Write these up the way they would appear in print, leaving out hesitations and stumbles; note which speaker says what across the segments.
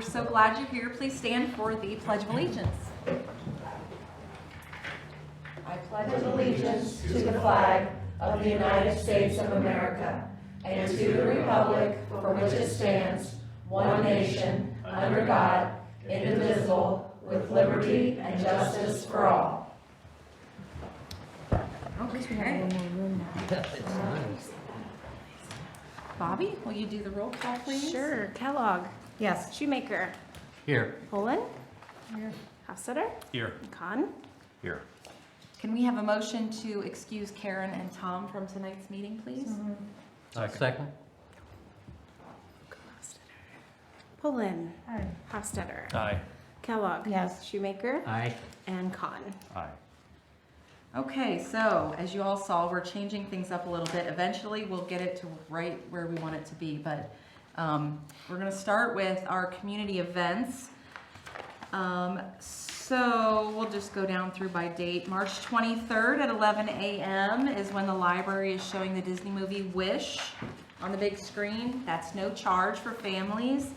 Speaker 1: so glad you're here. Please stand for the Pledge of Allegiance.
Speaker 2: I pledge allegiance to the flag of the United States of America and to the republic for which it stands, one nation, under God, indivisible, with liberty and justice for all.
Speaker 1: Okay. Bobby, will you do the roll call, please?
Speaker 3: Sure. Kellogg.
Speaker 2: Yes.
Speaker 3: Shoemaker.
Speaker 4: Here.
Speaker 3: Poland. Hofstadter.
Speaker 4: Here.
Speaker 3: Kahn.
Speaker 4: Here.
Speaker 1: Can we have a motion to excuse Karen and Tom from tonight's meeting, please?
Speaker 4: Second.
Speaker 3: Poland. Hofstadter.
Speaker 4: Aye.
Speaker 3: Kellogg.
Speaker 2: Yes.
Speaker 3: Shoemaker.
Speaker 4: Aye.
Speaker 3: And Kahn.
Speaker 4: Aye.
Speaker 1: Okay, so as you all saw, we're changing things up a little bit. Eventually, we'll get it to right where we want it to be, but we're going to start with our community events. So we'll just go down through by date. March 23rd at 11 a.m. is when the library is showing the Disney movie Wish on the big screen. That's no charge for families.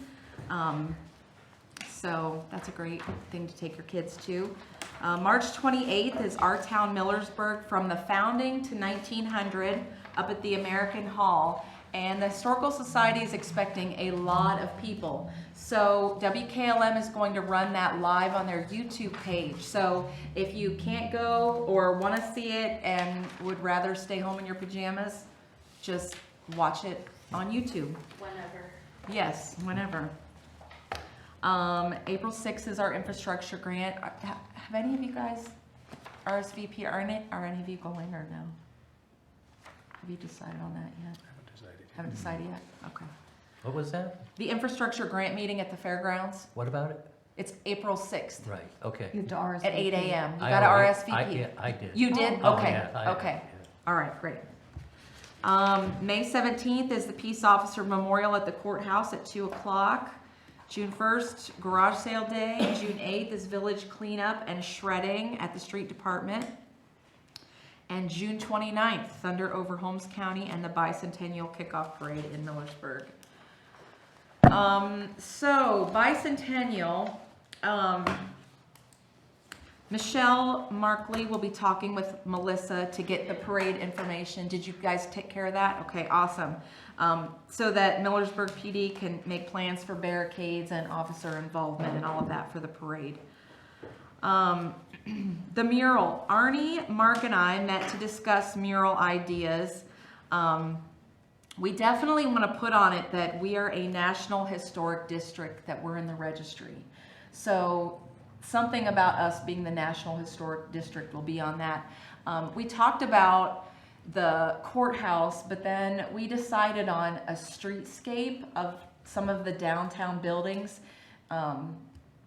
Speaker 1: So that's a great thing to take your kids to. March 28th is Our Town Millersburg, from the founding to 1900, up at the American Hall. And the Historical Society is expecting a lot of people. So WKLM is going to run that live on their YouTube page. So if you can't go or want to see it and would rather stay home in your pajamas, just watch it on YouTube.
Speaker 3: Whenever.
Speaker 1: Yes, whenever. April 6th is our infrastructure grant. Have any of you guys RSVP? Are any of you going or no? Have you decided on that yet? Haven't decided yet? Okay.
Speaker 4: What was that?
Speaker 1: The infrastructure grant meeting at the fairgrounds.
Speaker 4: What about it?
Speaker 1: It's April 6th
Speaker 4: Right, okay.
Speaker 2: You have to RSVP.
Speaker 1: at 8 a.m. You
Speaker 4: I
Speaker 1: got to
Speaker 4: already-
Speaker 1: RSVP.
Speaker 4: I did.
Speaker 1: You did?
Speaker 4: Oh,
Speaker 1: Okay.
Speaker 4: yeah, I-
Speaker 1: Okay.
Speaker 4: yeah.
Speaker 1: All right, great. May 17th is the Peace Officer Memorial at the courthouse at 2 o'clock. June 1st, garage sale day. June 8th is village cleanup and shredding at the street department. And June 29th, Thunder over Holmes County and the bicentennial kickoff parade in Millersburg. So bicentennial, Michelle Markley will be talking with Melissa to get the parade information. Did you guys take care of that? Okay, awesome. So that Millersburg PD can make plans for barricades and officer involvement and all of that for the parade. The mural. Arnie, Mark, and I met to discuss mural ideas. We definitely want to put on it that we are a National Historic District, that we're in the registry. So something about us being the National Historic District will be on that. We talked about the courthouse, but then we decided on a streetscape of some of the downtown buildings,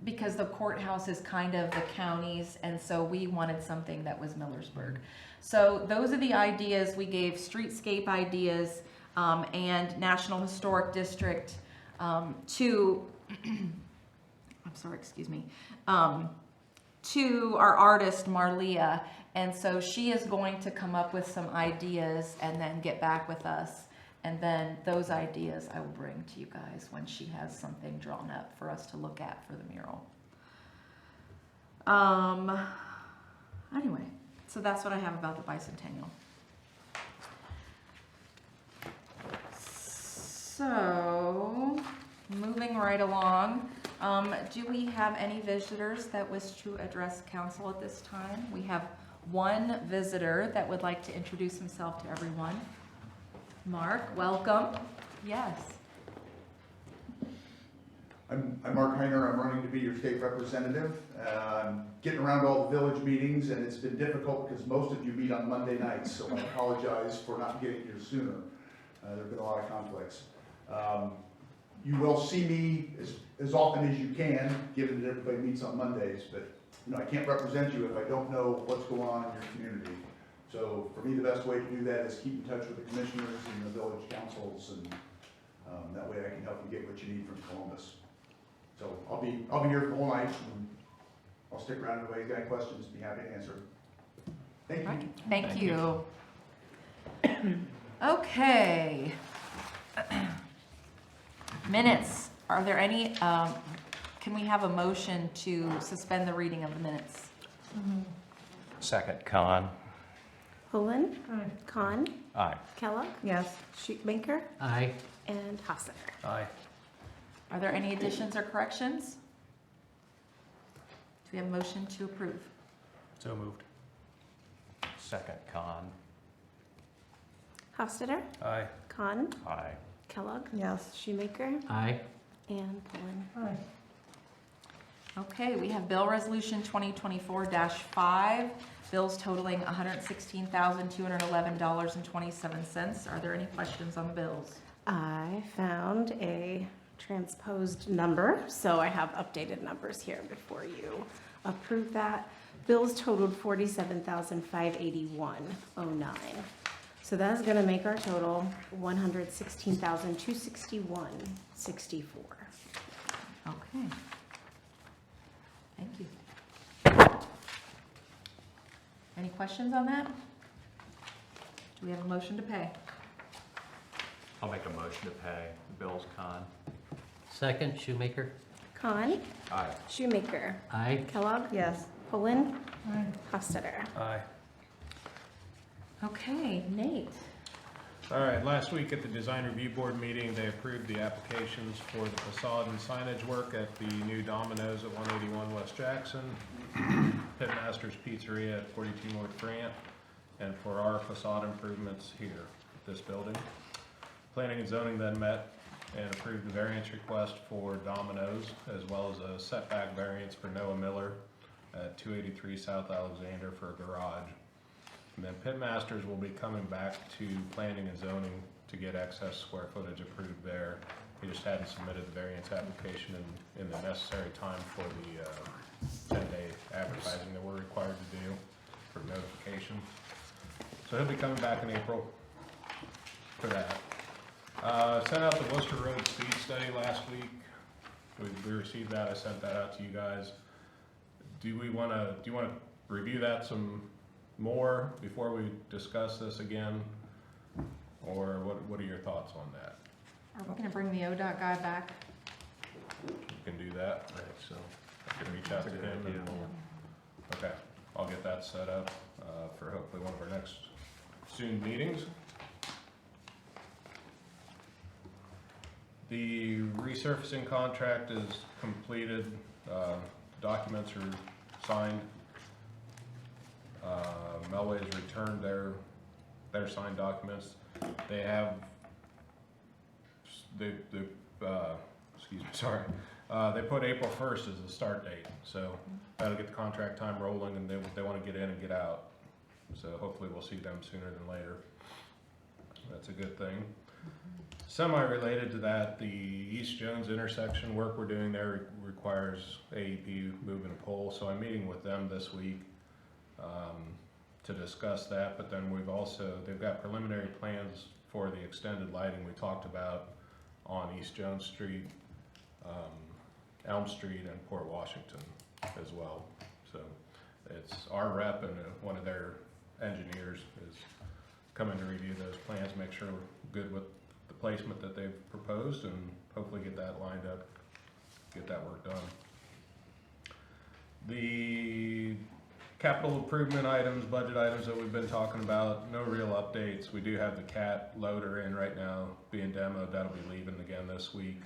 Speaker 1: because the courthouse is kind of the county's, and so we wanted something that was Millersburg. So those are the ideas. We gave streetscape ideas and National Historic District to I'm sorry, excuse me, to our artist Marlia, and so she is going to come up with some ideas and then get back with us, and then those ideas I will bring to you guys when she has something drawn up for us to look at for the mural. Anyway, so that's what I have about the bicentennial. So, moving right along, do we have any visitors that wish to address council at this time? We have one visitor that would like to introduce himself to everyone. Mark, welcome. Yes.
Speaker 5: I'm Mark Heiner. I'm running to be your state representative. I'm getting around to all the village meetings, and it's been difficult because most of you meet on Monday nights, so I apologize for not getting here sooner. There have been a lot of conflicts. You will see me as often as you can, given that everybody meets on Mondays, but I can't represent you if I don't know what's going on in your community. So for me, the best way to do that is keep in touch with the commissioners and the village councils, and that way I can help you get what you need from Columbus. So I'll be here for the whole night, and I'll stick around if anybody's got any questions, be happy to answer. Thank you.
Speaker 1: Thank you. Okay. Minutes. Are there any can we have a motion to suspend the reading of the minutes?
Speaker 6: Second, Khan.
Speaker 3: Poland. Khan.
Speaker 6: Aye.
Speaker 3: Kellogg.
Speaker 2: Yes.
Speaker 3: Shoemaker.
Speaker 4: Aye.
Speaker 3: And Hofstadter.
Speaker 4: Aye.
Speaker 1: Are there any additions or corrections? Do we have a motion to approve?
Speaker 4: So moved.
Speaker 6: Second, Khan.
Speaker 3: Hofstadter.
Speaker 4: Aye.
Speaker 3: Khan.
Speaker 6: Aye.
Speaker 3: Kellogg.
Speaker 2: Yes.
Speaker 3: Shoemaker.
Speaker 4: Aye.
Speaker 3: And Poland.
Speaker 1: Okay, we have bill resolution 2024-5, bills totaling $116,211.27. Are there any questions on the bills?
Speaker 3: I found a transposed number, so I have updated numbers here before you approve that. Bills totaled $47,581.09. So that's gonna make our total $116,261.64.
Speaker 1: Okay. Thank you. Any questions on that? Do we have a motion to pay?
Speaker 6: I'll make a motion to pay the bills, Khan.
Speaker 4: Second, Shoemaker.
Speaker 3: Khan.
Speaker 6: Aye.
Speaker 3: Shoemaker.
Speaker 4: Aye.
Speaker 3: Kellogg.
Speaker 2: Yes.
Speaker 3: Poland. Hofstadter.
Speaker 4: Aye.
Speaker 1: Okay, Nate.
Speaker 7: All right, last week at the Design Review Board meeting, they approved the applications for the facade and signage work at the new Domino's at 181 West Jackson, Pitmaster's Pizzeria at 42 North Grant, and for our facade improvements here at this building. Planning and zoning then met and approved the variance request for Domino's, as well as a setback variance for Noah Miller at 283 South Alexander for a garage. And then Pitmasters will be coming back to planning and zoning to get excess square footage approved there. He just hadn't submitted the variance application in the necessary time for the 10-day advertising that we're required to do for notification. So he'll be coming back in April for that. Sent out the Worcester Road speed study last week. We received that. I sent that out to you guys. Do you want to review that some more before we discuss this again? Or what are your thoughts on that?
Speaker 1: Are we gonna bring the ODOT guy back?
Speaker 7: You can do that.
Speaker 6: I think so.
Speaker 7: I can reach out to
Speaker 6: That's a good
Speaker 7: him.
Speaker 6: idea.
Speaker 7: Okay, I'll get that set up for hopefully one of our next soon meetings. The resurfacing contract is completed. Documents are signed. Melway has returned their signed documents. They have, excuse me, sorry. They put April 1st as the start date, so that'll get the contract time rolling, and they want to get in and get out. So hopefully we'll see them sooner than later. That's a good thing. Semi-related to that, the East Jones intersection work we're doing there requires AEP moving a pole, so I'm meeting with them this week to discuss that. But then they've got preliminary plans for the extended lighting we talked about on East Jones Street, Elm Street, and Port Washington as well. So it's our rep and one of their engineers is coming to review those plans, make sure we're good with the placement that they've proposed, and hopefully get that lined up, get that work done. The capital improvement items, budget items that we've been talking about, no real updates. We do have the CAT loader in right now being demoed. That'll be leaving again this week.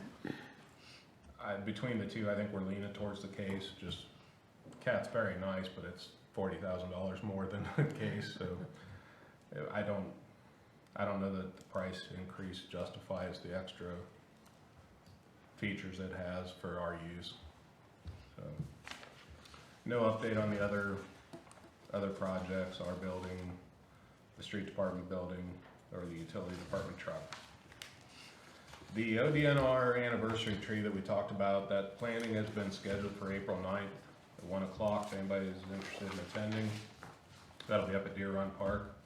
Speaker 7: Between the two, I think we're leaning towards the case. Just CAT's very nice, but it's $40,000 more than the case, so I don't know that the price increase justifies the extra features it has for our use. So, no update on the other projects, our building, the street department building, or the utility department truck. The ODNR anniversary tree that we talked about, that planning has been scheduled for April 9th at 1 o'clock. If anybody is interested in attending, that'll be up at Deer Run Park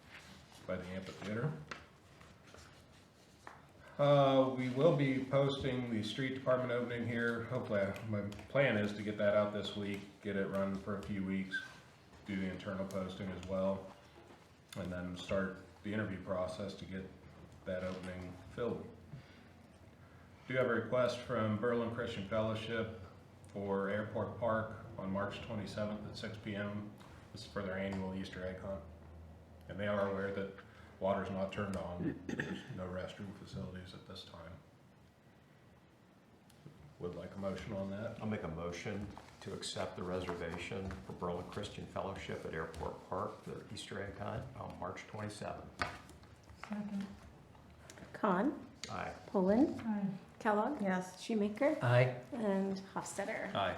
Speaker 7: by the amphitheater. We will be posting the street department opening here. Hopefully, my plan is to get that out this week, get it run for a few weeks, do the internal posting as well, and then start the interview process to get that opening filled. Do have a request from Berlin Christian Fellowship for Airport Park on March 27th at 6 p.m. This is for their annual Easter egg hunt. And they are aware that water's not turned on. There's no restroom facilities at this time. Would like a motion on that?
Speaker 6: I'll make a motion to accept the reservation for Berlin Christian Fellowship at Airport Park, the Easter egg hunt on March 27th.
Speaker 3: Khan,
Speaker 6: Aye.
Speaker 3: Poland, Kellogg,
Speaker 1: Yes.
Speaker 3: Shoemaker,
Speaker 4: Aye.
Speaker 3: and Hofstadter.
Speaker 7: Aye.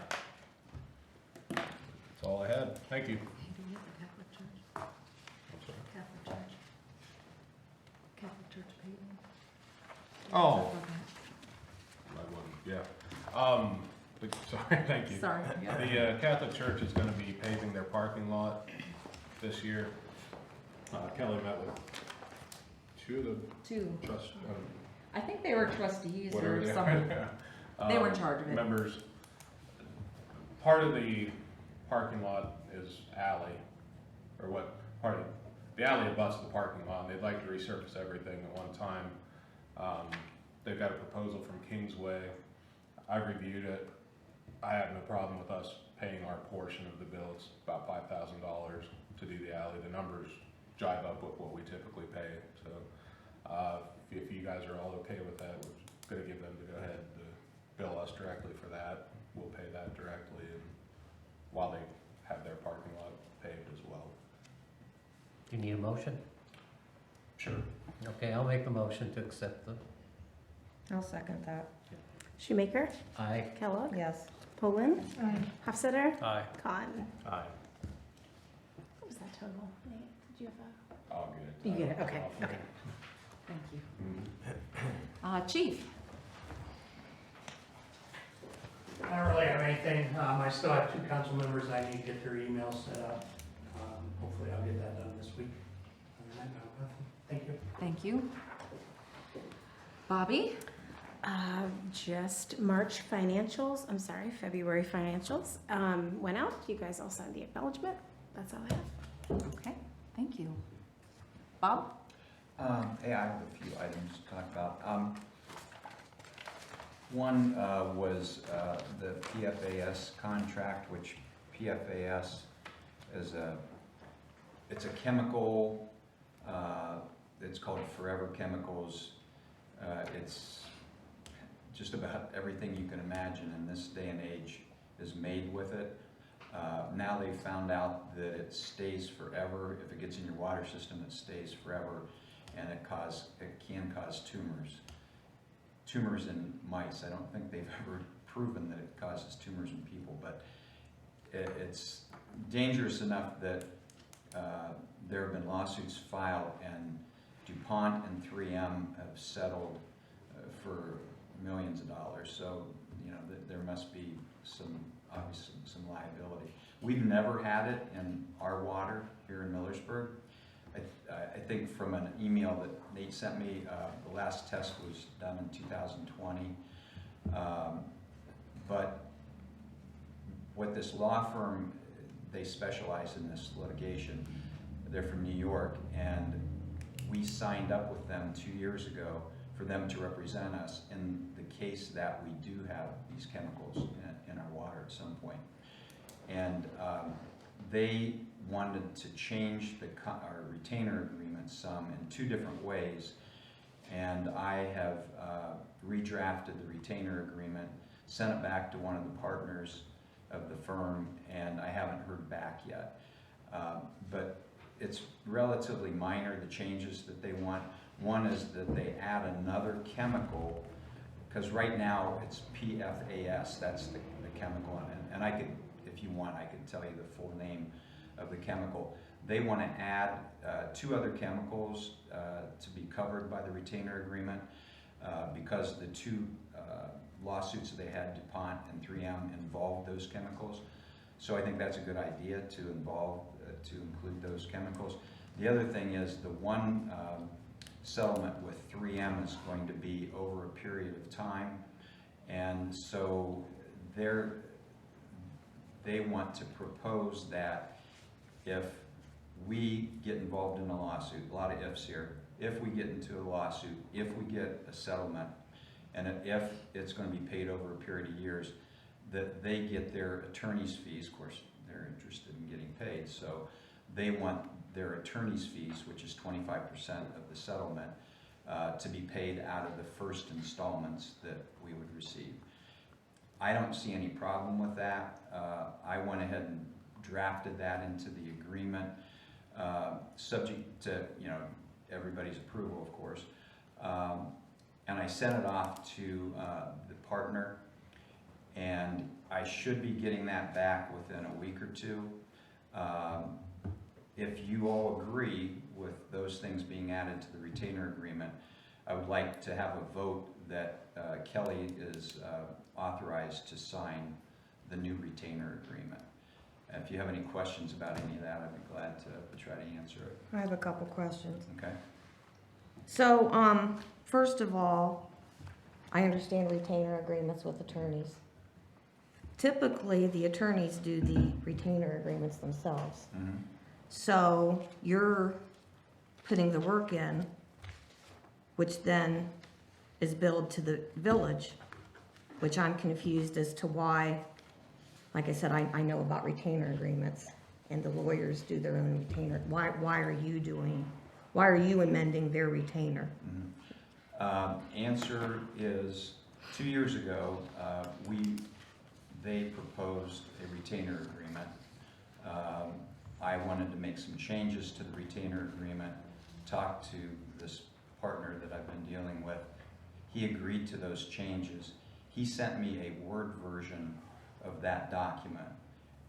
Speaker 7: That's all I had. Thank you.
Speaker 1: Hey, do we have the Catholic Church? Catholic Church. Catholic Church paving?
Speaker 7: Oh. I wouldn't, yeah. Sorry, thank you.
Speaker 1: Sorry.
Speaker 7: The Catholic Church is gonna be paving their parking lot this year. Kelly met with two of the
Speaker 1: Two.
Speaker 7: trust,
Speaker 1: I think they were trustees
Speaker 7: whatever
Speaker 1: or
Speaker 7: they
Speaker 1: something.
Speaker 7: are.
Speaker 1: They were in charge of it.
Speaker 7: Members, part of the parking lot is alley, or what, part of, the alley abuts the parking lot, and they'd like to resurface everything at one time. They've got a proposal from Kingsway. I reviewed it. I have no problem with us paying our portion of the bill. It's about $5,000 to do the alley. The numbers jive up with what we typically pay, so if you guys are all okay with that, we're gonna give them to go ahead to bill us directly for that. We'll pay that directly, and while they have their parking lot paved as well.
Speaker 4: Do you need a motion?
Speaker 7: Sure.
Speaker 4: Okay, I'll make a motion to accept the,
Speaker 2: I'll second that.
Speaker 3: Shoemaker,
Speaker 4: aye.
Speaker 3: Kellogg,
Speaker 2: Yes.
Speaker 3: Poland, Hofstadter,
Speaker 7: Aye.
Speaker 3: Khan.
Speaker 6: Aye.
Speaker 3: What was that total? Nate, did you have a?
Speaker 7: I'll get it.
Speaker 3: You get it, okay, okay.
Speaker 1: Thank you.
Speaker 7: Mhm.
Speaker 1: Chief?
Speaker 8: I don't really have anything. I still have 2 council members I need to get their emails set up. Hopefully I'll get that done this week. Other than that, no, nothing. Thank you.
Speaker 1: Thank you. Bobby?
Speaker 3: Just March financials, I'm sorry, February financials, went out. You guys all signed the acknowledgement. That's all I have.
Speaker 1: Okay, thank you. Bob?
Speaker 9: Hey, I have a few items to talk about. One was the PFAS contract, which PFAS is it's a chemical, it's called Forever Chemicals. It's just about everything you can imagine in this day and age is made with it. Now they've found out that it stays forever. If it gets in your water system, it stays forever, and it can cause tumors. Tumors in mice. I don't think they've ever proven that it causes tumors in people, but it's dangerous enough that there have been lawsuits filed, and DuPont and 3M have settled for millions of dollars. So, you know, there must be obviously some liability. We've never had it in our water here in Millersburg. I think from an email that Nate sent me, the last test was done in 2020. But what this law firm, they specialize in this litigation. They're from New York, and we signed up with them 2 years ago for them to represent us in the case that we do have these chemicals in our water at some point. And they wanted to change our retainer agreement some in 2 different ways, and I have redrafted the retainer agreement, sent it back to one of the partners of the firm, and I haven't heard back yet. But it's relatively minor, the changes that they want. One is that they add another chemical, because right now it's PFAS, that's the chemical, and I could, if you want, I could tell you the full name of the chemical. They want to add 2 other chemicals to be covered by the retainer agreement because the 2 lawsuits that they had, DuPont and 3M, involved those chemicals. So I think that's a good idea to include those chemicals. The other thing is the one settlement with 3M is going to be over a period of time, and so they want to propose that if we get involved in a lawsuit, a lot of ifs here, if we get into a lawsuit, if we get a settlement, and if it's going to be paid over a period of years, that they get their attorney's fees. Of course, they're interested in getting paid, so they want their attorney's fees, which is 25% of the settlement, to be paid out of the first installments that we would receive. I don't see any problem with that. I went ahead and drafted that into the agreement, subject to, everybody's approval, of course. And I sent it off to the partner, and I should be getting that back within a week or two. If you all agree with those things being added to the retainer agreement, I would like to have a vote that Kelly is authorized to sign the new retainer agreement. If you have any questions about any of that, I'd be glad to try to answer it.
Speaker 2: I have a couple questions.
Speaker 9: Okay?
Speaker 2: So, first of all, I understand retainer agreements with attorneys. Typically, the attorneys do the retainer agreements themselves.
Speaker 9: Mhm.
Speaker 2: So you're putting the work in, which then is billed to the village, which I'm confused as to why, like I said, I know about retainer agreements, and the lawyers do their own retainer. Why are you amending their retainer?
Speaker 9: Answer is, 2 years ago, they proposed a retainer agreement. I wanted to make some changes to the retainer agreement, talked to this partner that I've been dealing with. He agreed to those changes. He sent me a Word version of that document.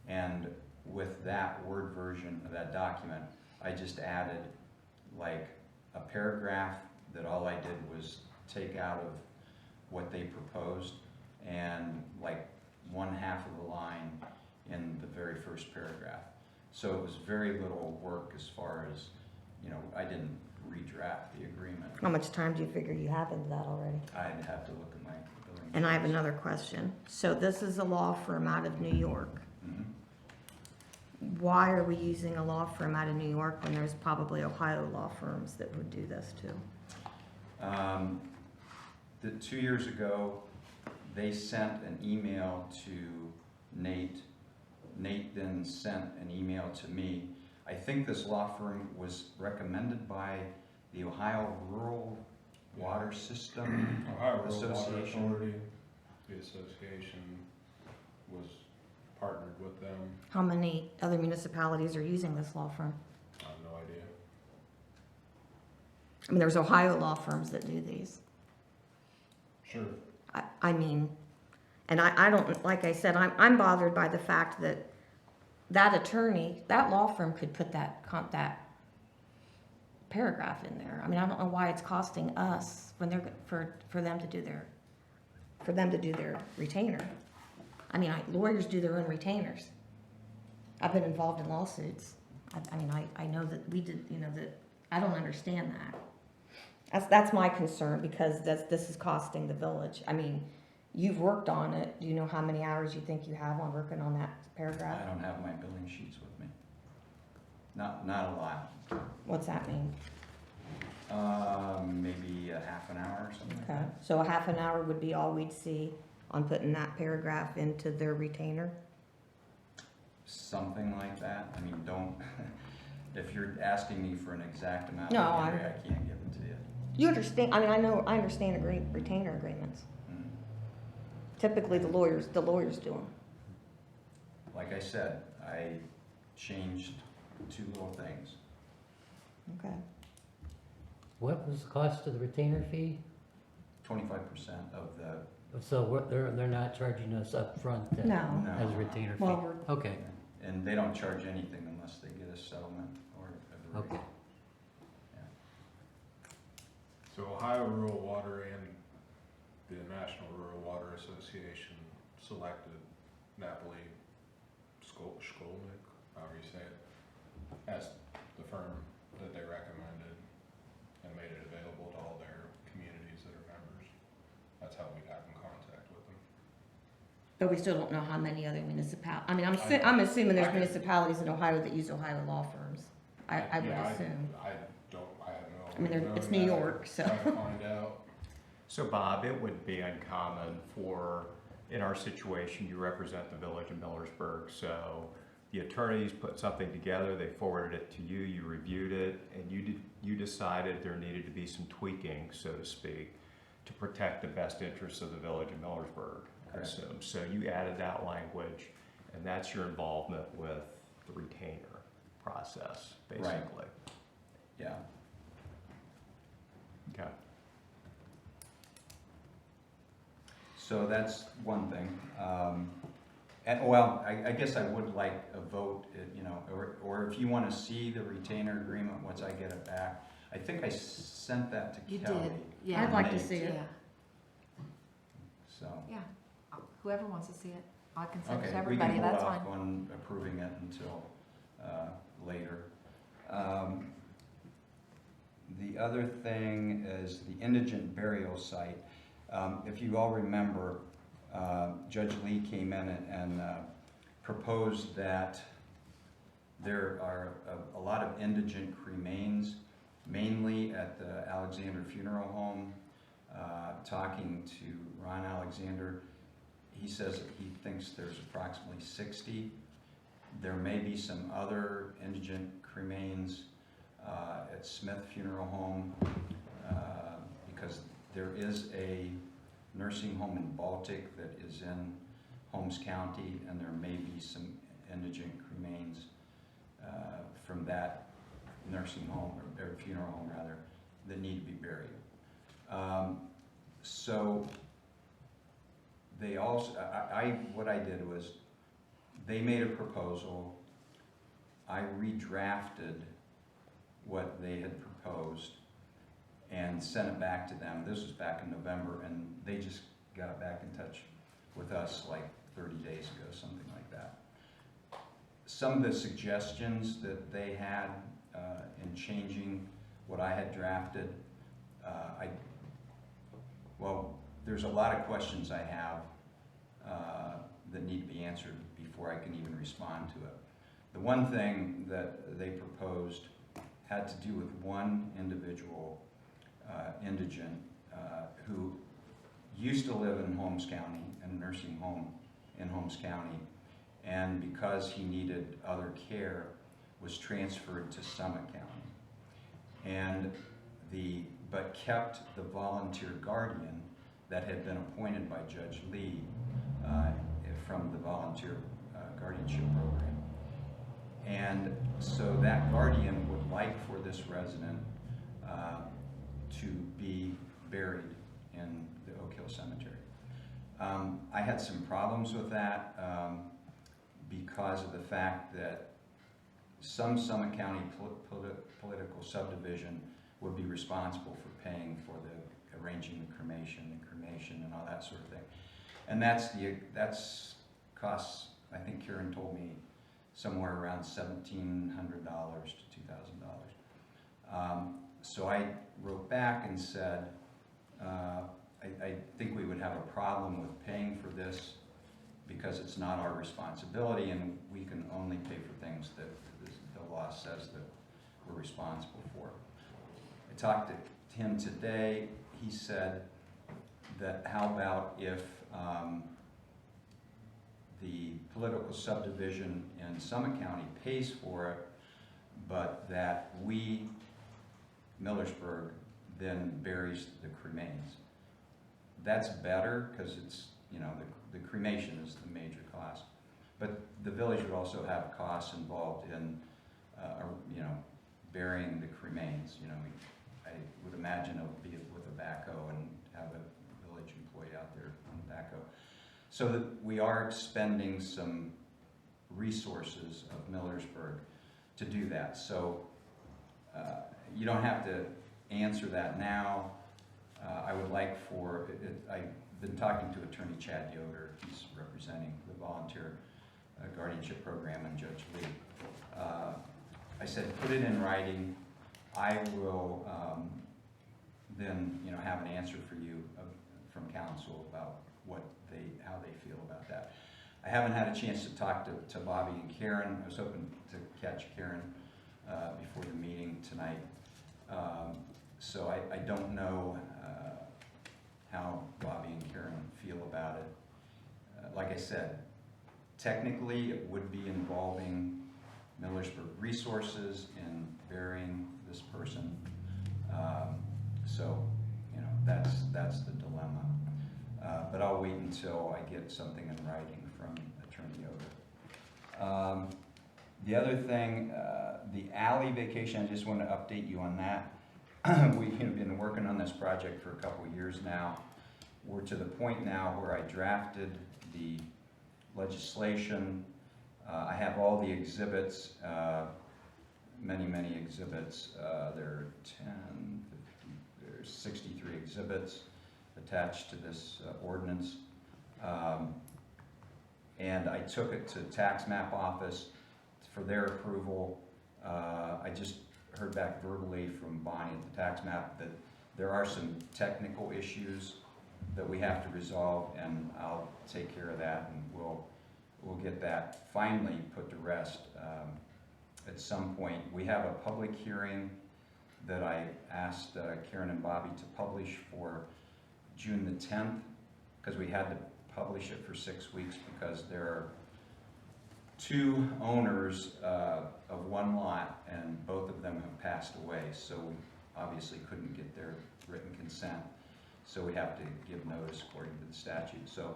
Speaker 9: And with that Word version of that document, I just added like a paragraph that all I did was take out of what they proposed, and like 1/2 of the line in the very first paragraph. So it was very little work as far as, I didn't redraft the agreement.
Speaker 2: How much time do you figure you have into that already?
Speaker 9: I'd have to look at my billing.
Speaker 2: And I have another question. So this is a law firm out of New York.
Speaker 9: Mhm.
Speaker 2: Why are we using a law firm out of New York when there's probably Ohio law firms that would do this too?
Speaker 9: 2 years ago, they sent an email to Nate. Nate then sent an email to me. I think this law firm was recommended by the Ohio Rural Water System
Speaker 7: Ohio Rural Water
Speaker 9: Association.
Speaker 7: Authority, the association was partnered with them.
Speaker 2: How many other municipalities are using this law firm?
Speaker 7: I have no idea.
Speaker 2: I mean, there's Ohio law firms that do these.
Speaker 7: Sure.
Speaker 2: I mean, and I don't, like I said, I'm bothered by the fact that that attorney, that law firm could put that paragraph in there. I mean, I don't know why it's costing us when they're, for them to do their retainer. I mean, lawyers do their own retainers. I've been involved in lawsuits. I know that we did, that, I don't understand that. That's my concern, because this is costing the village. I mean, you've worked on it. Do you know how many hours you think you have on working on that paragraph?
Speaker 9: I don't have my billing sheets with me. Not a lot.
Speaker 2: What's that mean?
Speaker 9: Maybe a half an hour or something like
Speaker 2: Okay,
Speaker 9: that.
Speaker 2: so a half an hour would be all we'd see on putting that paragraph into their retainer?
Speaker 9: Something like that. I mean, if you're asking me for an exact amount,
Speaker 2: No,
Speaker 9: I can't give it to you.
Speaker 2: You understand, I understand retainer agreements.
Speaker 9: Mm.
Speaker 2: Typically, the lawyers do them.
Speaker 9: Like I said, I changed 2 little things.
Speaker 2: Okay.
Speaker 4: What was the cost of the retainer fee?
Speaker 9: 25% of the,
Speaker 4: So they're not charging us up front then?
Speaker 2: No.
Speaker 9: No.
Speaker 4: As a retainer fee?
Speaker 2: Well,
Speaker 4: Okay,
Speaker 9: and they don't charge anything unless they get a settlement or a rate.
Speaker 4: okay.
Speaker 7: So Ohio Rural Water and the National Rural Water Association selected Napoli Skolnick, however you say it, as the firm that they recommended, and made it available to all their communities that are members. That's how we got in contact with them.
Speaker 2: but we still don't know how many other municipalities, I mean, I'm assuming there's municipalities in Ohio that use Ohio law firms. I would
Speaker 7: Yeah,
Speaker 2: assume.
Speaker 7: I have no.
Speaker 2: I mean,
Speaker 7: way of
Speaker 2: it's
Speaker 7: knowing
Speaker 2: New
Speaker 7: that.
Speaker 2: York, so.
Speaker 7: Trying to find out.
Speaker 6: So Bob, it would be uncommon for in our situation, you represent the village of Millersburg, so the attorneys put something together, they forwarded it to you, you reviewed it, and you decided there needed to be some tweaking, so to speak, to protect the best interests of the village of Millersburg, I
Speaker 9: Correct.
Speaker 6: assume. So you added that language, and that's your involvement with the retainer process,
Speaker 9: Right.
Speaker 6: basically.
Speaker 9: Yeah.
Speaker 6: Okay.
Speaker 9: So that's one thing. And, well, I guess I would like a vote, you know, or if you want to see the retainer agreement once I get it back. I think I sent that to
Speaker 1: You
Speaker 9: Kelly.
Speaker 1: did, yeah.
Speaker 2: I'd like to
Speaker 9: Nate,
Speaker 2: see it.
Speaker 1: Yeah,
Speaker 9: So,
Speaker 1: yeah. Whoever wants to see it, I can send it
Speaker 9: okay,
Speaker 1: to
Speaker 9: we
Speaker 1: everybody,
Speaker 9: can hold
Speaker 1: that's
Speaker 9: off
Speaker 1: fine.
Speaker 9: on approving it until later. The other thing is the indigent burial site. If you all remember, Judge Lee came in and proposed that there are a lot of indigent cremains, mainly at the Alexander Funeral Home. Talking to Ron Alexander, he says that he thinks there's approximately 60. There may be some other indigent cremains at Smith Funeral Home because there is a nursing home in Baltic that is in Holmes County, and there may be some indigent cremains from that nursing home, or funeral home rather, that need to be buried. So they also, what I did was, they made a proposal, I redrafted what they had proposed and sent it back to them. This was back in November, and they just got back in touch with us like 30 days ago, something like that. Some of the suggestions that they had in changing what I had drafted, well, there's a lot of questions I have that need to be answered before I can even respond to it. The one thing that they proposed had to do with one individual indigent who used to live in Holmes County, in a nursing home in Holmes County, and because he needed other care, was transferred to Summit County. But kept the volunteer guardian that had been appointed by Judge Lee from the volunteer guardianship program. And so that guardian would like for this resident to be buried in the Oak Hill Cemetery. I had some problems with that because of the fact that some Summit County political subdivision would be responsible for paying for the arranging the cremation and all that sort of thing. And that's costs, I think Karen told me, somewhere around $1,700 to $2,000. So I wrote back and said, I think we would have a problem with paying for this because it's not our responsibility, and we can only pay for things that the law says that we're responsible for. I talked to him today. He said that how about if the political subdivision in Summit County pays for it, but that we, Millersburg, then buries the cremains. That's better because it's, you know, the cremation is the major cost. But the village would also have costs involved in, you know, burying the cremains. You know, I would imagine it would be with a backhoe and have a village employee out there on the backhoe. So that we are expending some resources of Millersburg to do that. So you don't have to answer that now. I would like for it, I've been talking to Attorney Chad Yoder. He's representing the volunteer guardianship program, and Judge Lee. I said, put it in writing. I will then, you know, have an answer for you from council about how they feel about that. I haven't had a chance to talk to Bobby and Karen. I was hoping to catch Karen before the meeting tonight. So I don't know how Bobby and Karen feel about it. like I said, technically, it would be involving Millersburg Resources in burying this person. So, you know, that's the dilemma. But I'll wait until I get something in writing from Attorney Yoder. The other thing, the alley vacation, I just want to update you on that. We've been working on this project for a couple of years now. We're to the point now where I drafted the legislation. I have all the exhibits, many exhibits. There are 10, 50, there's 63 exhibits attached to this ordinance. And I took it to tax map office for their approval. I just heard back verbally from Bonnie at the tax map that there are some technical issues that we have to resolve, and I'll take care of that, and we'll get that finally put to rest at some point. We have a public hearing that I asked Karen and Bobby to publish for June the 10th, because we had to publish it for 6 weeks because there are 2 owners of one lot, and both of them have passed away, so we obviously couldn't get their written consent. So we have to give notice according to the statute. So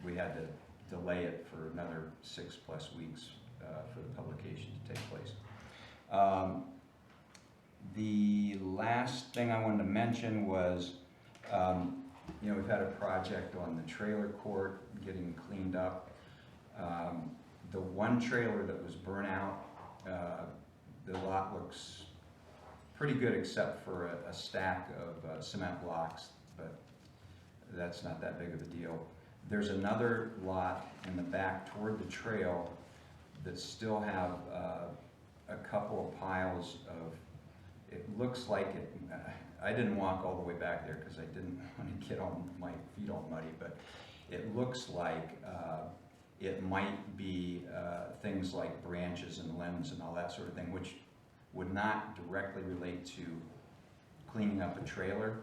Speaker 9: we had to delay it for another 6+ weeks for the publication to take place. The last thing I wanted to mention was, we've had a project on the trailer court getting cleaned up. The one trailer that was burnt out, the lot looks pretty good except for a stack of cement blocks, but that's not that big of a deal. There's another lot in the back toward the trail that still have a couple of piles of, it looks like it, I didn't walk all the way back there because I didn't want to get on my feet all muddy, but it looks like it might be things like branches and limbs and all that sort of thing, which would not directly relate to cleaning up a trailer,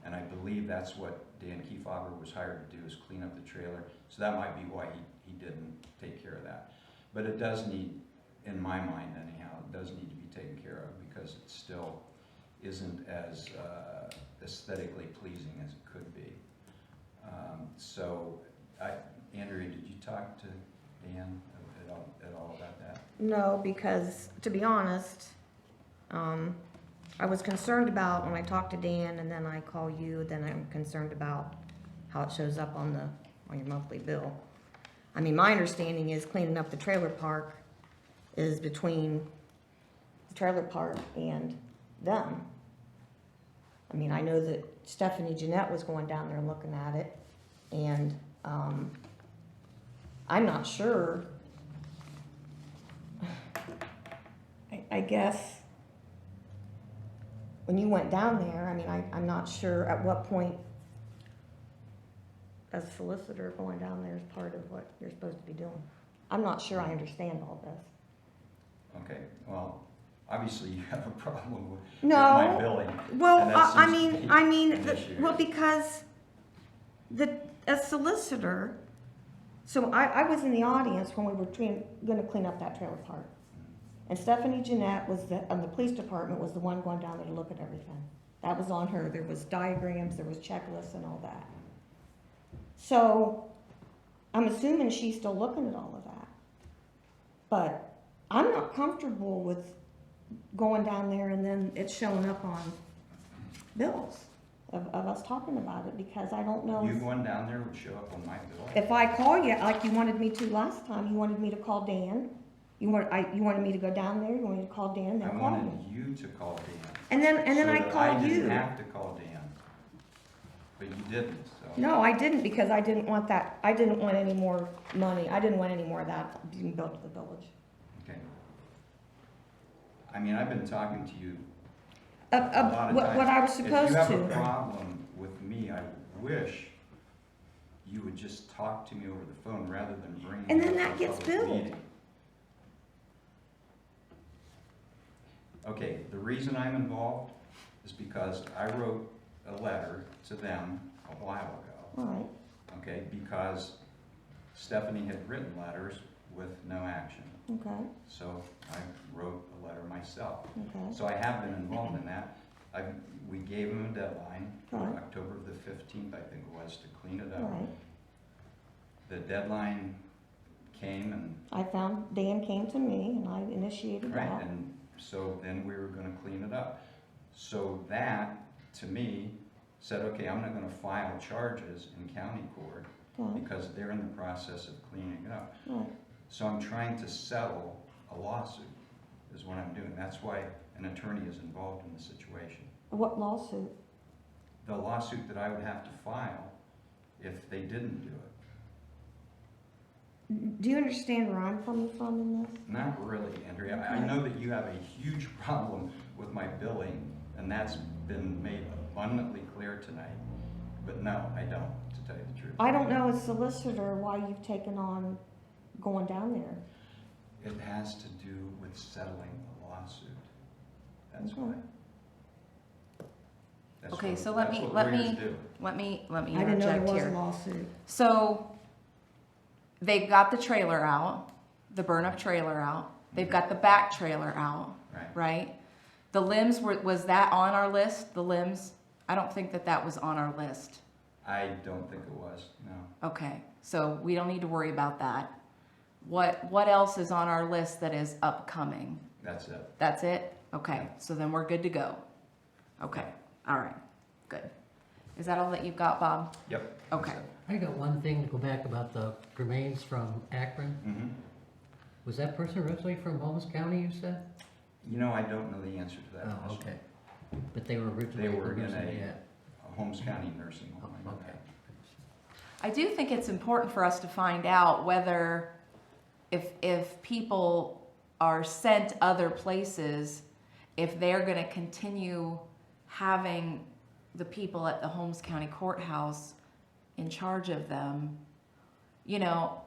Speaker 9: and I believe that's what Dan Kiefauber was hired to do, is clean up the trailer. So that might be why he didn't take care of that. But it does need, in my mind anyhow, it does need to be taken care of because it still isn't as aesthetically pleasing as it could be. Andrea, did you talk to Dan at all about that?
Speaker 2: No, because to be honest, I was concerned about when I talked to Dan and then I call you, then I'm concerned about how it shows up on your monthly bill. I mean, my understanding is cleaning up the trailer park is between the trailer park and them. I mean, I know that Stephanie Jeanette was going down there and looking at it, and I'm not sure. I guess when you went down there, I mean, I'm not sure at what point, as a solicitor, going down there is part of what you're supposed to be doing. I'm not sure I understand all this.
Speaker 9: Okay, well, obviously you have a problem with
Speaker 2: No.
Speaker 9: my billing.
Speaker 2: Well,
Speaker 9: and that
Speaker 2: I
Speaker 9: seems to be
Speaker 2: mean,
Speaker 9: an issue.
Speaker 2: well, because as solicitor, so I was in the audience when we were gonna clean up that trailer park. And Stephanie Jeanette was the police department was the one going down there to look at everything. That was on her. There was diagrams, there was checklists and all that. So I'm assuming she's still looking at all of that. But I'm not comfortable with going down there and then it's showing up on bills of us talking about it, because I don't know.
Speaker 9: You going down there would show up on my bill?
Speaker 2: If I call you, like you wanted me to last time, you wanted me to call Dan. You wanted me to go down there, you wanted me to call Dan, then
Speaker 9: I
Speaker 2: call
Speaker 9: wanted
Speaker 2: me.
Speaker 9: you to call Dan.
Speaker 2: And then
Speaker 9: so
Speaker 2: I
Speaker 9: that
Speaker 2: called
Speaker 9: I
Speaker 2: you.
Speaker 9: didn't have to call Dan, but you didn't, so.
Speaker 2: No, I didn't, because I didn't want that, I didn't want any more money, I didn't want any more of that being billed to the village.
Speaker 9: Okay. I mean, I've been talking to you a lot of
Speaker 2: What
Speaker 9: times.
Speaker 2: I was supposed
Speaker 9: If you have a
Speaker 2: to.
Speaker 9: problem with me, I wish you would just talk to me over the phone rather than bring
Speaker 2: And
Speaker 9: me
Speaker 2: then
Speaker 9: to
Speaker 2: that
Speaker 9: a
Speaker 2: gets
Speaker 9: public
Speaker 2: billed.
Speaker 9: meeting. Okay, the reason I'm involved is because I wrote a letter to them a while ago.
Speaker 2: All right,
Speaker 9: okay? Because Stephanie had written letters with no action.
Speaker 2: Okay,
Speaker 9: So I wrote a letter myself.
Speaker 2: okay.
Speaker 9: So I have been involved in that. We gave them a deadline for
Speaker 2: Right.
Speaker 9: October the 15th, I think it was, to clean it
Speaker 2: All
Speaker 9: up.
Speaker 2: right.
Speaker 9: The deadline came and,
Speaker 2: I found, Dan came to me and I initiated
Speaker 9: right,
Speaker 2: that.
Speaker 9: and so then we were gonna clean it up. So that, to me, said, okay, I'm not gonna file charges in county court
Speaker 2: Okay,
Speaker 9: because they're in the process of cleaning it up.
Speaker 2: right.
Speaker 9: So I'm trying to settle a lawsuit, is what I'm doing. That's why an attorney is involved in the situation.
Speaker 2: What lawsuit?
Speaker 9: The lawsuit that I would have to file if they didn't do it.
Speaker 2: Do you understand where I'm coming from in this?
Speaker 9: Not really, Andrea. I know that you have a huge problem with my billing, and that's been made abundantly clear tonight. But no, I don't, to tell you the truth.
Speaker 2: I don't know as solicitor why you've taken on going down there.
Speaker 9: It has to do with settling the lawsuit. That's
Speaker 2: Okay.
Speaker 9: why. That's
Speaker 1: Okay,
Speaker 9: what-
Speaker 1: so let
Speaker 9: that's
Speaker 1: me-
Speaker 9: what
Speaker 1: let
Speaker 9: lawyers
Speaker 1: me-
Speaker 9: do.
Speaker 1: Let me
Speaker 2: I didn't know there
Speaker 1: interject
Speaker 2: was a
Speaker 1: here.
Speaker 2: lawsuit.
Speaker 1: So they've got the trailer out, the burn up trailer out. They've got the back trailer out,
Speaker 9: Right.
Speaker 1: right? The limbs was that on our list? The limbs? I don't think that was on our list.
Speaker 9: I don't think it was, no.
Speaker 1: Okay, so we don't need to worry about that. What else is on our list that is upcoming?
Speaker 9: That's it.
Speaker 1: That's it? Okay, so then we're good to go. Okay, all right, good. Is that all that you've got, Bob?
Speaker 9: Yep.
Speaker 1: Okay.
Speaker 4: I got one thing to go back about the remains from Akron.
Speaker 9: Mm-hmm.
Speaker 4: Was that person originally from Holmes County, you said?
Speaker 9: You know, I don't know the answer to that
Speaker 4: Oh,
Speaker 9: question.
Speaker 4: okay. But they were originally.
Speaker 9: They were in
Speaker 4: originally,
Speaker 9: a-
Speaker 4: yeah.
Speaker 9: Holmes County Nursing Home. I know
Speaker 4: Okay.
Speaker 9: that.
Speaker 1: I do think it's important for us to find out whether, if people are sent other places, if they're gonna continue having the people at the Holmes County Courthouse in charge of them. You know,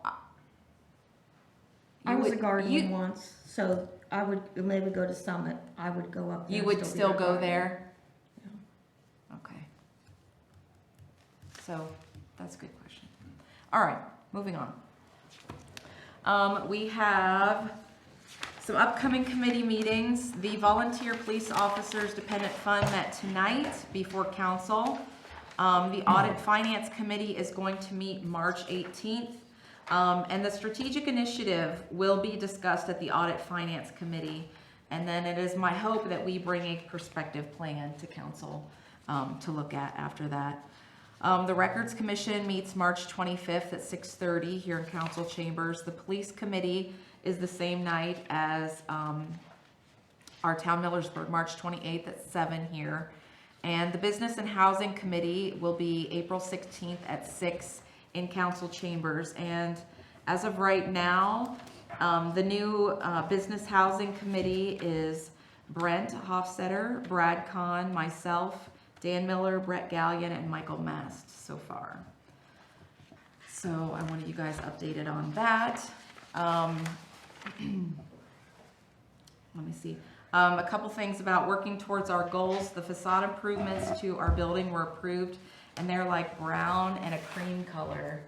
Speaker 2: I was a
Speaker 1: would-
Speaker 2: guardian
Speaker 1: you-
Speaker 2: once, so I would, when they would go to Summit, I would go up there.
Speaker 1: You
Speaker 2: and
Speaker 1: would
Speaker 2: be
Speaker 1: still
Speaker 2: their
Speaker 1: go
Speaker 2: guardian.
Speaker 1: there? Okay. So, that's a good question. All right, moving on. We have some upcoming committee meetings. The Volunteer Police Officers Dependent Fund met tonight before council. The Audit Finance Committee is going to meet March 18th. And the strategic initiative will be discussed at the Audit Finance Committee. And then it is my hope that we bring a perspective plan to council to look at after that. The Records Commission meets March 25th at 6:30 here in council chambers. The Police Committee is the same night as our Town Millersburg, March 28th at 7 here. And the Business and Housing Committee will be April 16th at 6 in council chambers. And as of right now, the new Business Housing Committee is Brent Hofstetter, Brad Kahn, myself, Dan Miller, Brett Gallion, and Michael Mast so far. So I wanted you guys updated on that. Let me see. A couple things about working towards our goals. The facade improvements to our building were approved, and they're like brown and a cream color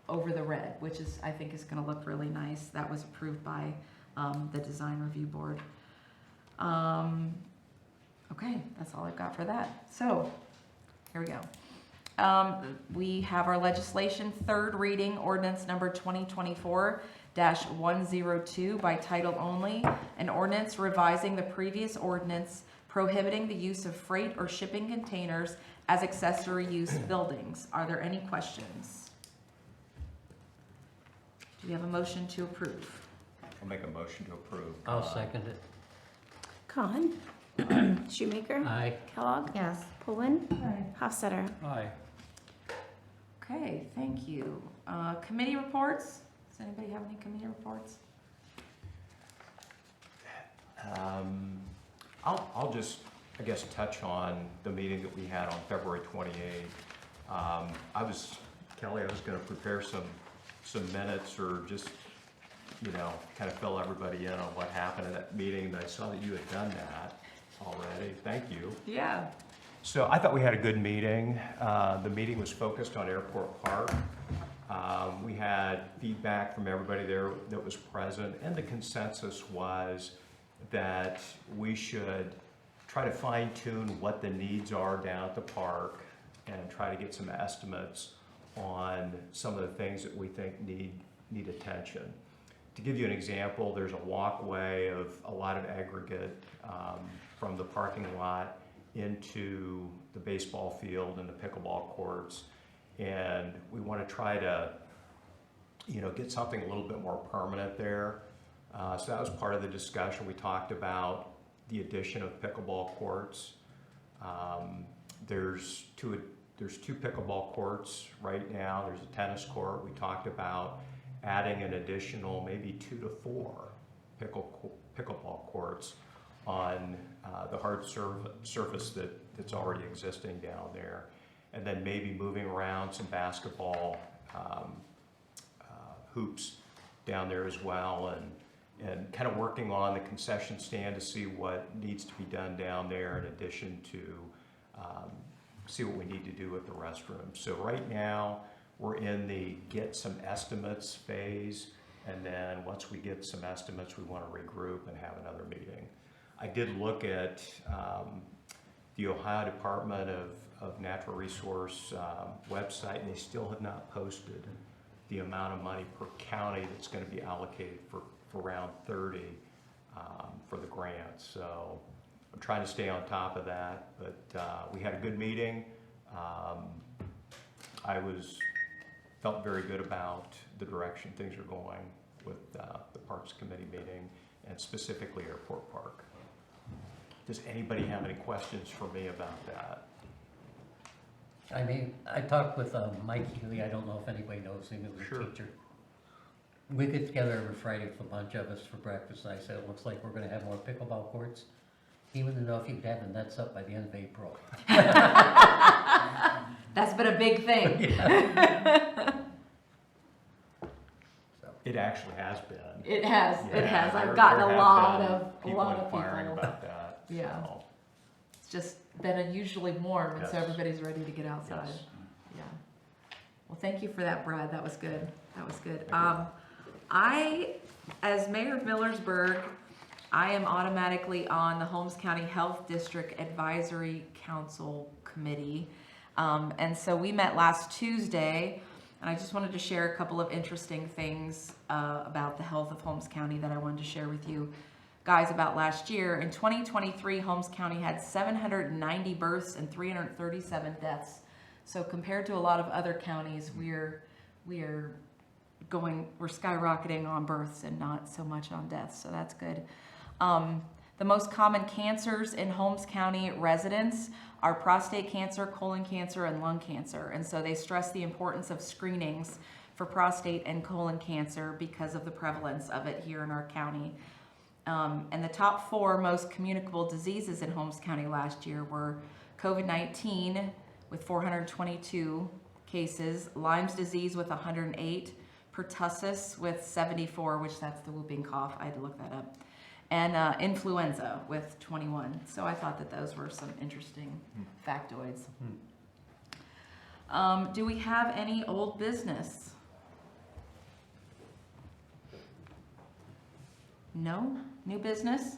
Speaker 1: over the red, which is, I think, is going to look really nice. That was approved by the design review board. Okay, that's all I've got for that. So, here we go. We have our legislation, third reading, ordinance number 2024-102 by title only, an ordinance revising the previous ordinance prohibiting the use of freight or shipping containers as accessory use buildings. Are there any questions? Do we have a motion to approve?
Speaker 6: I'll make a motion to approve.
Speaker 4: I'll second it.
Speaker 3: Khan. Shoemaker.
Speaker 4: Aye.
Speaker 3: Kellogg.
Speaker 2: Yes.
Speaker 3: Pullen. Hofstadter.
Speaker 7: Aye.
Speaker 1: Okay, thank you. Committee reports? Does anybody have any committee reports?
Speaker 6: I'll just, I guess, touch on the meeting that we had on February 28th. Kelly, I was gonna prepare some minutes or just, kind of fill everybody in on what happened at that meeting, but I saw that you had done that already. Thank you.
Speaker 1: Yeah.
Speaker 6: So I thought we had a good meeting. The meeting was focused on Airport Park. We had feedback from everybody there that was present, and the consensus was that we should try to fine tune what the needs are down at the park and try to get some estimates on some of the things that we think need attention. To give you an example, there's a walkway of a lot of aggregate from the parking lot into the baseball field and the pickleball courts. And we want to try to, get something a little bit more permanent there. So that was part of the discussion. We talked about the addition of pickleball courts. There's two pickleball courts right now. There's a tennis court. We talked about adding an additional maybe 2 to 4 pickleball courts on the hard surface that's already existing down there. And then maybe moving around some basketball hoops down there as well, and kind of working on the concession stand to see what needs to be done down there in addition to see what we need to do with the restrooms. So right now, we're in the get some estimates phase, and then once we get some estimates, we want to regroup and have another meeting. I did look at the Ohio Department of Natural Resource website, and they still have not posted the amount of money per county that's going to be allocated for round 30 for the grant. So I'm trying to stay on top of that, but we had a good meeting. I felt very good about the direction things are going with the Parks Committee meeting, and specifically Airport Park. Does anybody have any questions for me about that?
Speaker 4: I mean, I talked with Mike Healy, I don't know if anybody knows him, he was
Speaker 6: Sure.
Speaker 4: a teacher. We get together every Friday with a bunch of us for breakfast, and I said, it looks like we're gonna have more pickleball courts. He wanted to know if you could have the nets up by the end of April.
Speaker 1: That's been a big thing.
Speaker 4: So,
Speaker 6: It actually has been.
Speaker 1: It has, it
Speaker 6: Yeah,
Speaker 1: has.
Speaker 6: there-
Speaker 1: I've gotten
Speaker 6: there
Speaker 1: a
Speaker 6: have
Speaker 1: lot
Speaker 6: been
Speaker 1: of
Speaker 6: people
Speaker 1: people.
Speaker 6: inquiring about that.
Speaker 1: Yeah.
Speaker 6: So,
Speaker 1: It's just been unusually warm, and so
Speaker 6: Yes.
Speaker 1: everybody's ready to get outside.
Speaker 6: yes.
Speaker 1: Yeah. Well, thank you for that, Brad. That was good. That was good.
Speaker 6: Thank you.
Speaker 1: As Mayor of Millersburg, I am automatically on the Holmes County Health District Advisory Council Committee. And so we met last Tuesday, and I just wanted to share a couple of interesting things about the health of Holmes County that I wanted to share with you guys about last year. In 2023, Holmes County had 790 births and 337 deaths. So compared to a lot of other counties, we're skyrocketing on births and not so much on deaths, so that's good. The most common cancers in Holmes County residents are prostate cancer, colon cancer, and lung cancer. And so they stress the importance of screenings for prostate and colon cancer because of the prevalence of it here in our county. And the top 4 most communicable diseases in Holmes County last year were COVID-19 with 422 cases, Lyme's disease with 108, pertussis with 74, which that's the whooping cough, I had to look that up, and influenza with 21. So I thought that those were some interesting factoids. Do we have any old business? No? New business?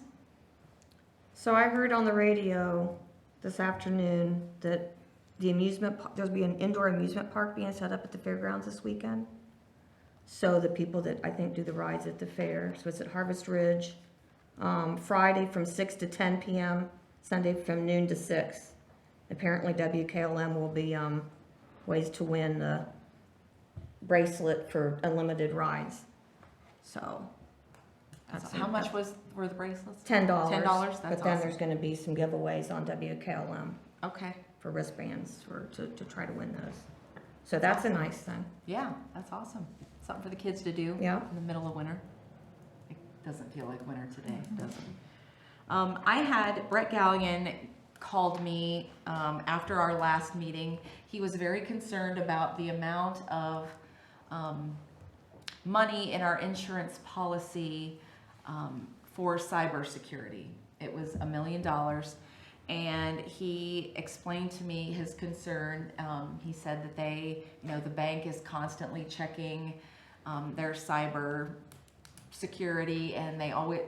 Speaker 2: So I heard on the radio this afternoon that there'll be an indoor amusement park being set up at the fairgrounds this weekend. So the people that I think do the rides at the fair, so it's at Harvest Ridge, Friday from 6 to 10 p.m., Sunday from noon to 6. Apparently WKLM will be ways to win the bracelet for unlimited rides. So that's
Speaker 1: How much were the bracelets?
Speaker 2: $10.
Speaker 1: $10? That's
Speaker 2: But then
Speaker 1: awesome.
Speaker 2: there's going to be some giveaways on WKLM
Speaker 1: Okay.
Speaker 2: for wristbands to try to win those. So that's a nice thing.
Speaker 1: Yeah, that's awesome. Something for the kids to do
Speaker 2: Yeah.
Speaker 1: in the middle of winter. It doesn't feel like winter today, does it? I had Brett Gallion called me after our last meeting. He was very concerned about the amount of money in our insurance policy for cybersecurity. It was $1 million. and he explained to me his concern. He said that the bank is constantly checking their cyber security, and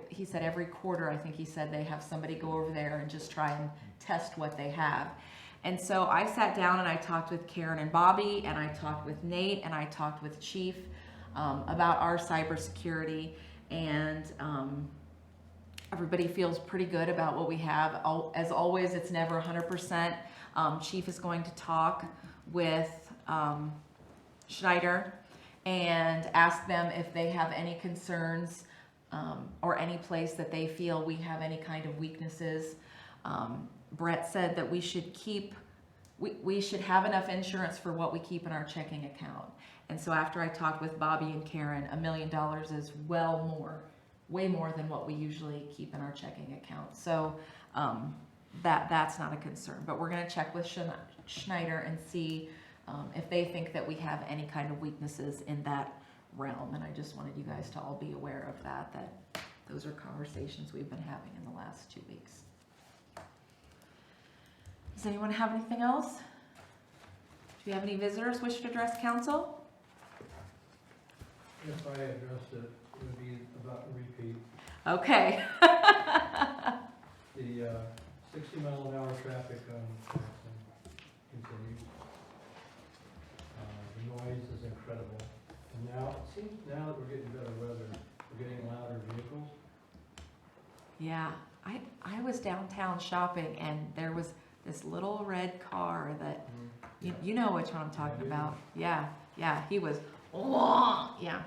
Speaker 1: he said every quarter, I think he said they have somebody go over there and just try and test what they have. And so I sat down and I talked with Karen and Bobby, and I talked with Nate, and I talked with Chief about our cybersecurity, and everybody feels pretty good about what we have. As always, it's never 100%. Chief is going to talk with Schneider and ask them if they have any concerns or any place that they feel we have any kind of weaknesses. Brett said that we should have enough insurance for what we keep in our checking account. And so after I talked with Bobby and Karen, $1 million is way more than what we usually keep in our checking account. So that's not a concern. But we're going to check with Schneider and see if they think that we have any kind of weaknesses in that realm. And I just wanted you guys to all be aware of that those are conversations we've been having in the last 2 weeks. Does anyone have anything else? Do we have any visitors wish to address council?
Speaker 10: If I addressed it, it would be about a repeat.
Speaker 1: Okay.
Speaker 10: The 60-mile-an-hour traffic on Jackson continues. The noise is incredible. And now, it seems now that we're getting better weather, we're getting louder vehicles.
Speaker 1: Yeah, I was downtown shopping, and there was this little red car that, you know which one I'm talking about. Yeah, he was, yeah.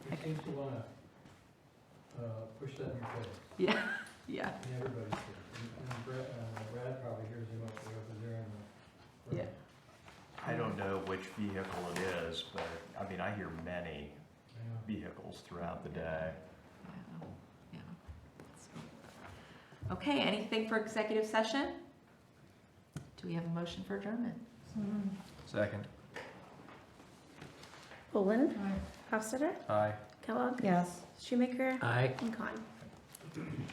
Speaker 10: He seems to want to push that in your face.
Speaker 1: Yeah.
Speaker 10: And everybody's here. And Brad probably hears him up there in the...
Speaker 1: Yeah.
Speaker 6: I don't know which vehicle it is, but I mean, I hear many
Speaker 10: Yeah.
Speaker 6: vehicles throughout the day.
Speaker 1: Yeah. Okay, anything for executive session? Do we have a motion for adjournment?
Speaker 7: Second.
Speaker 3: Poland. Hofstadter.
Speaker 7: Aye.
Speaker 3: Kellogg.
Speaker 2: Yes.
Speaker 3: Shoemaker.
Speaker 4: Aye.
Speaker 3: And Khan.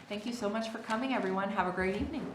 Speaker 1: Thank you so much for coming, everyone. Have a great evening.